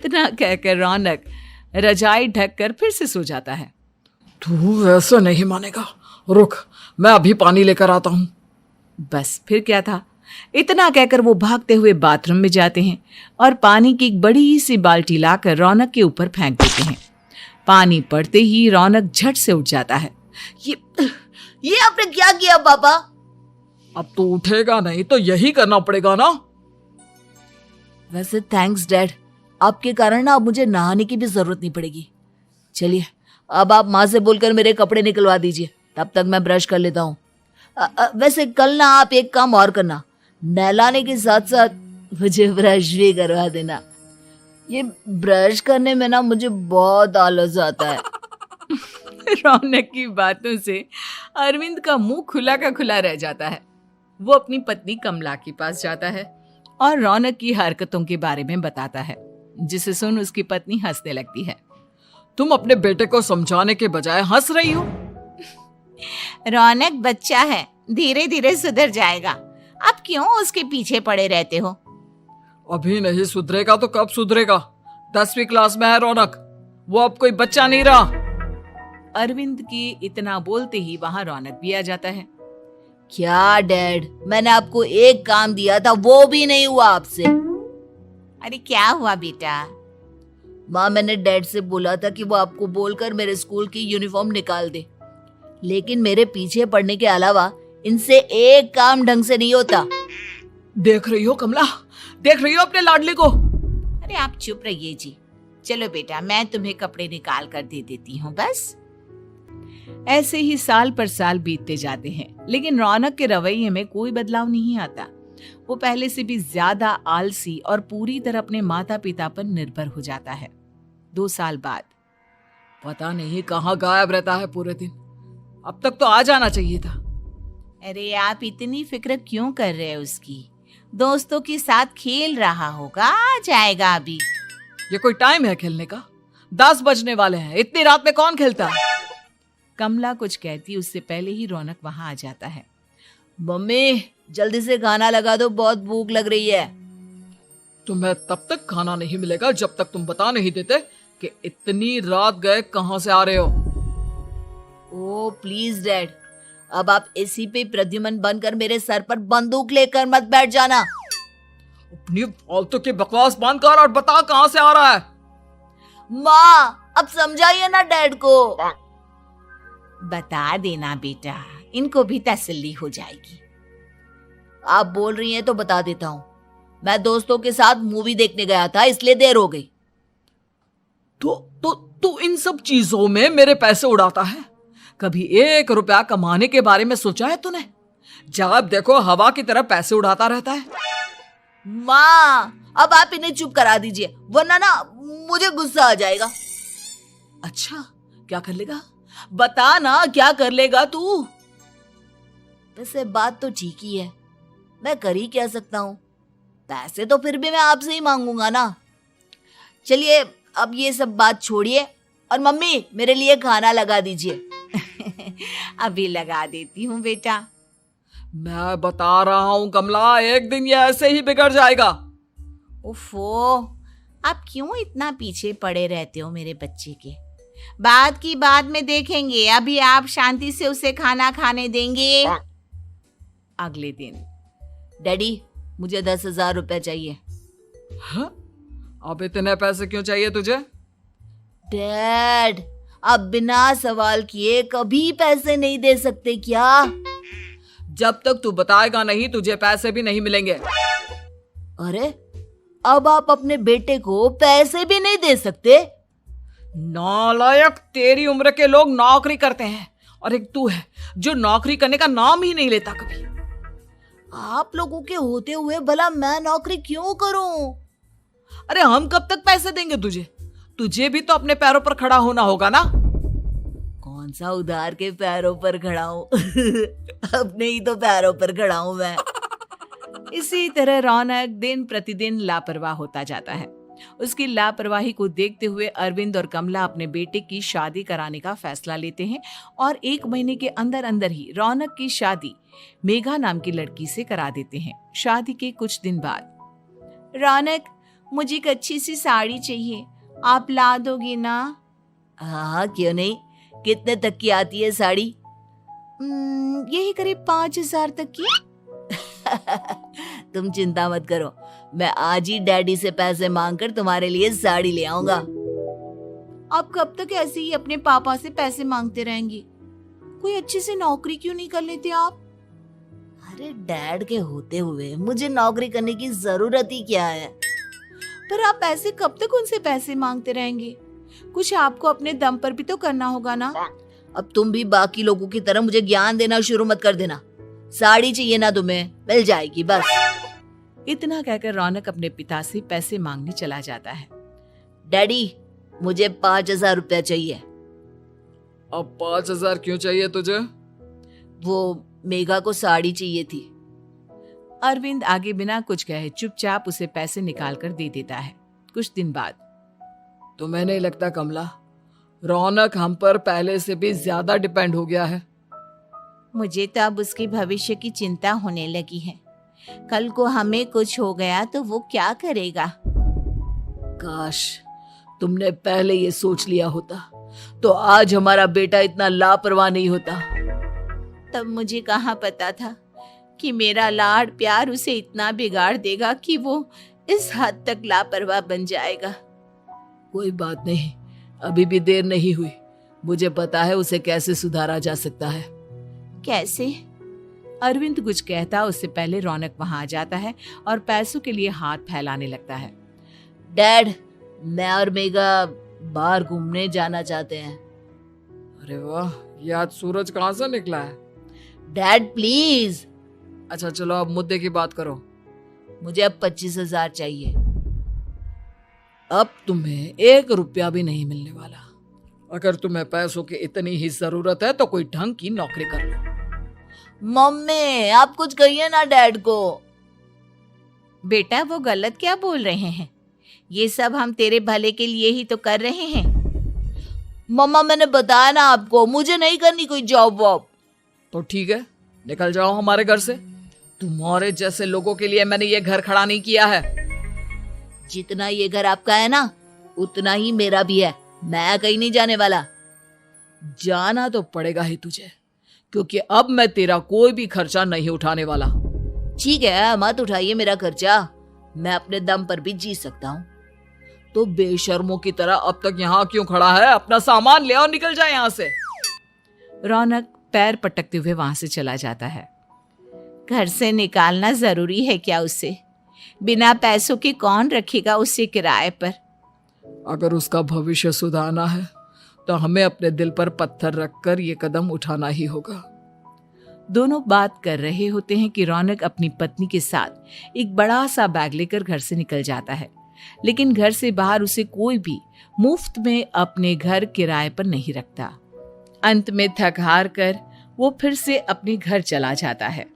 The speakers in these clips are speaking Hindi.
इतना कहकर रौनक रजाई ढककर फिर से सो जाता है। तू वैसे नहीं मानेगा, रुक मैं अभी पानी लेकर आता हूँ। बस फिर क्या था, इतना कहकर वो भागते हुए बाथरूम में जाते हैं और पानी की एक बड़ी सी बाल्टी लाकर रौनक के ऊपर फेंक देते हैं। पानी पड़ते ही रौनक झट से उठ जाता है। ये आपने क्या किया पापा? अब तो उठेगा नहीं तो यही करना पड़ेगा ना। वैसे थैंक्स डैड, आपके कारण ना अब मुझे नहाने की भी जरूरत नहीं पड़ेगी। चलिए अब आप माँ से बोलकर मेरे कपड़े निकलवा दीजिए, तब तक मैं ब्रश कर लेता हूँ। वैसे कल ना आप एक काम और करना, नहलाने के साथ साथ मुझे ब्रश भी करवा देना। ये ब्रश करने में ना मुझे बहुत आलस आता है। रौनक की बातों से अरविंद का मुंह खुला का खुला रह जाता है। वो अपनी पत्नी कमला के पास जाता है और रौनक की हरकतों के बारे में बताता है, जिसे सुन उसकी पत्नी हंसने लगती है। तुम अपने बेटे को समझाने के बजाय हंस रही हो। रौनक बच्चा है, धीरे धीरे सुधर जाएगा। आप क्यों उसके पीछे पड़े रहते हो? अभी नहीं सुधरेगा तो कब सुधरेगा? 10वीं क्लास में है रौनक, वो अब कोई बच्चा नहीं रहा। अरविंद की इतना बोलते ही वहां रौनक भी आ जाता है। क्या डैड, मैंने आपको एक काम दिया था वो भी नहीं हुआ आपसे। अरे क्या हुआ बेटा? माँ, मैंने डैड से बोला था कि वो आपको बोलकर मेरे स्कूल की यूनिफॉर्म निकाल दे, लेकिन मेरे पीछे पड़ने के अलावा इनसे एक काम ढंग से नहीं होता। देख रही हो कमला, देख रही हो अपने लाडले को। अरे आप चुप रहिए जी। चलो बेटा, मैं तुम्हें कपड़े निकाल कर दे देती हूँ बस। ऐसे ही साल पर साल बीतते जाते हैं, लेकिन रौनक के रवैये में कोई बदलाव नहीं आता। वो पहले से भी ज्यादा आलसी और पूरी तरह अपने माता पिता पर निर्भर हो जाता है। 2 साल बाद पता नहीं कहाँ गायब रहता है पूरे दिन, अब तक तो आ जाना चाहिए था। अरे आप इतनी फिक्र क्यों कर रहे हो उसकी? दोस्तों के साथ खेल रहा होगा, आ जाएगा अभी। ये कोई टाइम है खेलने का? 10 बजने वाले हैं, इतनी रात में कौन खेलता है? कमला कुछ कहती उससे पहले ही रौनक वहां आ जाता है। मम्मी जल्दी से खाना लगा दो, बहुत भूख लग रही है। तुम्हें तब तक खाना नहीं मिलेगा जब तक तुम बता नहीं देते कि इतनी रात गए कहां से आ रहे हो। ओ प्लीज डैड, अब आप एसी पे प्रद्युमन बनकर मेरे सर पर बंदूक लेकर मत बैठ जाना। अपनी फालतू की बकवास बंद कर और बता कहां से आ रहा है। माँ अब समझाइए ना डैड को। बता देना बेटा, इनको भी तसल्ली हो जाएगी। आप बोल रही हैं तो बता देता हूँ, मैं दोस्तों के साथ मूवी देखने गया था, इसलिए देर हो गई। तो इन सब चीजों में मेरे पैसे उड़ाता है। कभी 1 रुपया कमाने के बारे में सोचा है तूने? जब देखो हवा की तरह पैसे उड़ाता रहता है। माँ अब आप इन्हें चुप करा दीजिए, वरना ना मुझे गुस्सा आ जाएगा। अच्छा क्या कर लेगा? बता ना क्या कर लेगा तू? वैसे बात तो ठीक ही है, मैं कर ही क्या सकता हूँ। पैसे तो फिर भी मैं आपसे ही मांगूंगा ना। चलिए अब ये सब बात छोड़िए और मम्मी मेरे लिए खाना लगा दीजिए। अभी लगा देती हूँ बेटा। मैं बता रहा हूँ कमला, एक दिन ये ऐसे ही बिगड़ जाएगा। ओफो, आप क्यों इतना पीछे पड़े रहते हो मेरे बच्चे के? बाद की बात में देखेंगे, अभी आप शांति से उसे खाना खाने देंगे। अगले दिन डैडी मुझे 10,000 रुपए चाहिए। हाँ? अब इतने पैसे क्यों चाहिए तुझे? डैड आप बिना सवाल किए कभी पैसे नहीं दे सकते क्या? जब तक तू बताएगा नहीं तुझे पैसे भी नहीं मिलेंगे। अरे अब आप अपने बेटे को पैसे भी नहीं दे सकते? नालायक, तेरी उम्र के लोग नौकरी करते हैं और एक तू है जो नौकरी करने का नाम ही नहीं लेता कभी। आप लोगों के होते हुए भला मैं नौकरी क्यों करूं? अरे हम कब तक पैसे देंगे तुझे? तुझे भी तो अपने पैरों पर खड़ा होना होगा ना। कौन सा उधार के पैरों पर खड़ा हूं? अपने ही तो पैरों पर खड़ा हूं मैं। इसी तरह रौनक दिन प्रतिदिन लापरवाह होता जाता है। उसकी लापरवाही को देखते हुए अरविंद और कमला अपने बेटे की शादी कराने का फैसला लेते हैं और 1 महीने के अंदर अंदर ही रौनक की शादी मेघा नाम की लड़की से करा देते हैं। शादी के कुछ दिन बाद रौनक मुझे एक अच्छी सी साड़ी चाहिए, आप ला दोगे ना? हाँ, क्यों नहीं। कितने तक की आती है साड़ी? यही करीब 5,000 तक की। तुम चिंता मत करो, मैं आज ही डैडी से पैसे मांगकर तुम्हारे लिए साड़ी ले आऊंगा। आप कब तक ऐसे ही अपने पापा से पैसे मांगते रहेंगे? कोई अच्छी सी नौकरी क्यों नहीं कर लेते आप? अरे डैड के होते हुए मुझे नौकरी करने की जरूरत ही क्या है? पर आप ऐसे कब तक उनसे पैसे मांगते रहेंगे? कुछ आपको अपने दम पर भी तो करना होगा ना। अब तुम भी बाकी लोगों की तरह मुझे ज्ञान देना शुरू मत कर देना। साड़ी चाहिए ना तुम्हें, मिल जाएगी बस। इतना कहकर रौनक अपने पिता से पैसे मांगने चला जाता है। डैडी, मुझे 5,000 रुपया चाहिए। अब 5,000 क्यों चाहिए तुझे? वो मेघा को साड़ी चाहिए थी। अरविंद आगे बिना कुछ कहे चुपचाप उसे पैसे निकाल कर दे देता है। कुछ दिन बाद तुम्हें नहीं लगता कमला, रौनक हम पर पहले से भी ज्यादा डिपेंड हो गया है? मुझे तो अब उसके भविष्य की चिंता होने लगी है। कल को हमें कुछ हो गया तो वो क्या करेगा? काश तुमने पहले ये सोच लिया होता तो आज हमारा बेटा इतना लापरवाह नहीं होता। तब मुझे कहाँ पता था कि मेरा लाड प्यार उसे इतना बिगाड़ देगा कि वो इस हद तक लापरवाह बन जाएगा। कोई बात नहीं, अभी भी देर नहीं हुई। मुझे पता है उसे कैसे सुधारा जा सकता है। कैसे? अरविंद कुछ कहता उससे पहले रौनक वहां आ जाता है और पैसों के लिए हाथ फैलाने लगता है। डैड, मैं और मेघा बाहर घूमने जाना चाहते हैं। अरे वाह, ये आज सूरज कहाँ से निकला है? Dad please. अच्छा चलो अब मुद्दे की बात करो। मुझे अब 25,000 चाहिए। अब तुम्हें 1 रुपया भी नहीं मिलने वाला। अगर तुम्हें पैसों की इतनी ही जरूरत है तो कोई ढंग की नौकरी कर लो। मम्मी, आप कुछ कहिए ना डैड को। बेटा, वो गलत क्या बोल रहे हैं? ये सब हम तेरे भले के लिए ही तो कर रहे हैं। मम्मा, मैंने बताया ना आपको, मुझे नहीं करनी कोई जॉब वॉब। तो ठीक है, निकल जाओ हमारे घर से। तुम्हारे जैसे लोगों के लिए मैंने ये घर खड़ा नहीं किया है। जितना ये घर आपका है ना, उतना ही मेरा भी है। मैं कहीं नहीं जाने वाला। जाना तो पड़ेगा ही तुझे, क्योंकि अब मैं तेरा कोई भी खर्चा नहीं उठाने वाला। ठीक है, मत उठाइए मेरा खर्चा, मैं अपने दम पर भी जी सकता हूँ। तो बेशर्मों की तरह अब तक यहाँ क्यों खड़ा है? अपना सामान ले और निकल जाए यहाँ से। रौनक पैर पटकते हुए वहां से चला जाता है। घर से निकालना जरूरी है क्या उसे? बिना पैसों के कौन रखेगा उसे किराए पर? अगर उसका भविष्य सुधारना है तो हमें अपने दिल पर पत्थर रखकर ये कदम उठाना ही होगा। दोनों बात कर रहे होते हैं कि रौनक अपनी पत्नी के साथ एक बड़ा सा बैग लेकर घर से निकल जाता है, लेकिन घर से बाहर उसे कोई भी मुफ्त में अपने घर किराए पर नहीं रखता। अंत में थक हार कर वो फिर से अपने घर चला जाता है।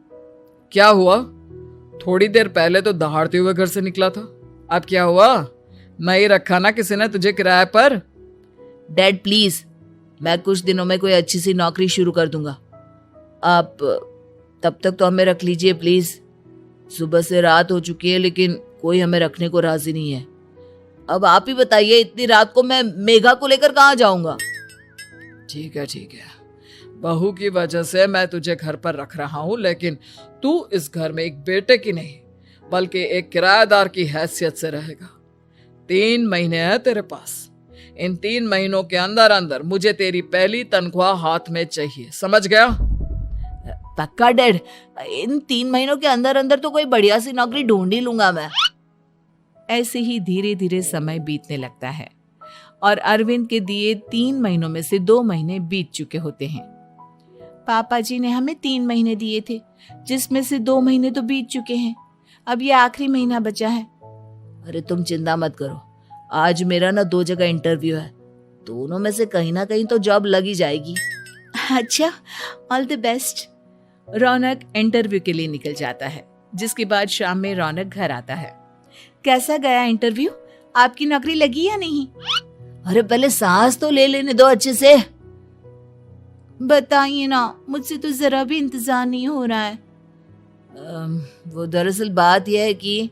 क्या हुआ? थोड़ी देर पहले तो दहाड़ते हुए घर से निकला था, अब क्या हुआ? नहीं रखा ना किसी ने तुझे किराए पर? डैड प्लीज, मैं कुछ दिनों में कोई अच्छी सी नौकरी शुरू कर दूंगा। आप तब तक तो हमें रख लीजिए प्लीज। सुबह से रात हो चुकी है लेकिन कोई हमें रखने को राजी नहीं है। अब आप ही बताइए, इतनी रात को मैं मेघा को लेकर कहाँ जाऊंगा? ठीक है, बहू की वजह से मैं तुझे घर पर रख रहा हूँ, लेकिन तू इस घर में एक बेटे की नहीं बल्कि एक किराएदार की हैसियत से रहेगा। 3 महीने हैं तेरे पास। इन 3 महीनों के अंदर अंदर मुझे तेरी पहली तनख्वाह हाथ में चाहिए, समझ गया? पक्का डैड, इन 3 महीनों के अंदर अंदर तो कोई बढ़िया सी नौकरी ढूंढ ही लूंगा मैं। ऐसे ही धीरे धीरे समय बीतने लगता है और अरविंद के दिए 3 महीनों में से 2 महीने बीत चुके होते हैं। पापा जी ने हमें 3 महीने दिए थे, जिसमें से 2 महीने तो बीत चुके हैं। अब ये आखिरी महीना बचा है। अरे तुम चिंता मत करो, आज मेरा ना 2 जगह इंटरव्यू है, दोनों में से कहीं ना कहीं तो जॉब लगी जाएगी। अच्छा, all the best. Raunak interview के लिए निकल जाता है, जिसके बाद शाम में रौनक घर आता है। कैसा गया इंटरव्यू? आपकी नौकरी लगी या नहीं? अरे पहले सांस तो ले लेने दो अच्छे से। बताइए ना, मुझसे तो जरा भी इंतजार नहीं हो रहा है। वो दरअसल बात यह है कि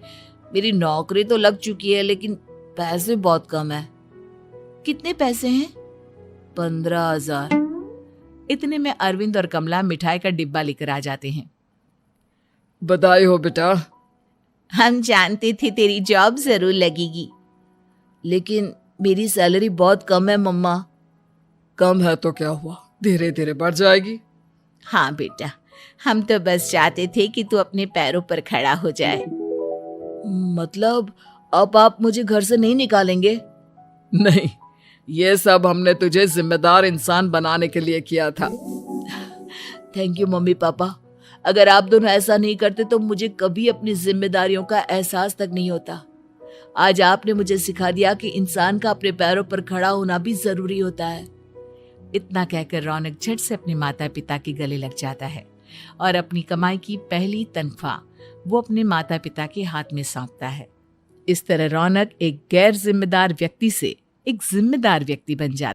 मेरी नौकरी तो लग चुकी है लेकिन पैसे बहुत कम है। कितने पैसे हैं? 15,000। इतने में अरविंद और कमला मिठाई का डिब्बा लेकर आ जाते हैं। बधाई हो बेटा। हम जानते थे तेरी जॉब जरूर लगेगी। लेकिन मेरी सैलरी बहुत कम है मम्मा। कम है तो क्या हुआ, धीरे धीरे बढ़ जाएगी। हाँ बेटा, हम तो बस चाहते थे कि तू अपने पैरों पर खड़ा हो जाए। मतलब अब आप मुझे घर से नहीं निकालेंगे? नहीं, ये सब हमने तुझे जिम्मेदार इंसान बनाने के लिए किया था। Thank you mummy papa. अगर आप दोनों ऐसा नहीं करते तो मुझे कभी अपनी जिम्मेदारियों का एहसास तक नहीं होता। आज आपने मुझे सिखा दिया कि इंसान का अपने पैरों पर खड़ा होना भी जरूरी होता है। इतना कहकर रौनक झट से अपने माता पिता के गले लग जाता है और अपनी कमाई की पहली तनख्वाह वो अपने माता पिता के हाथ में सौंपता है। इस तरह रौनक एक गैर जिम्मेदार व्यक्ति से एक जिम्मेदार व्यक्ति बन जाता है।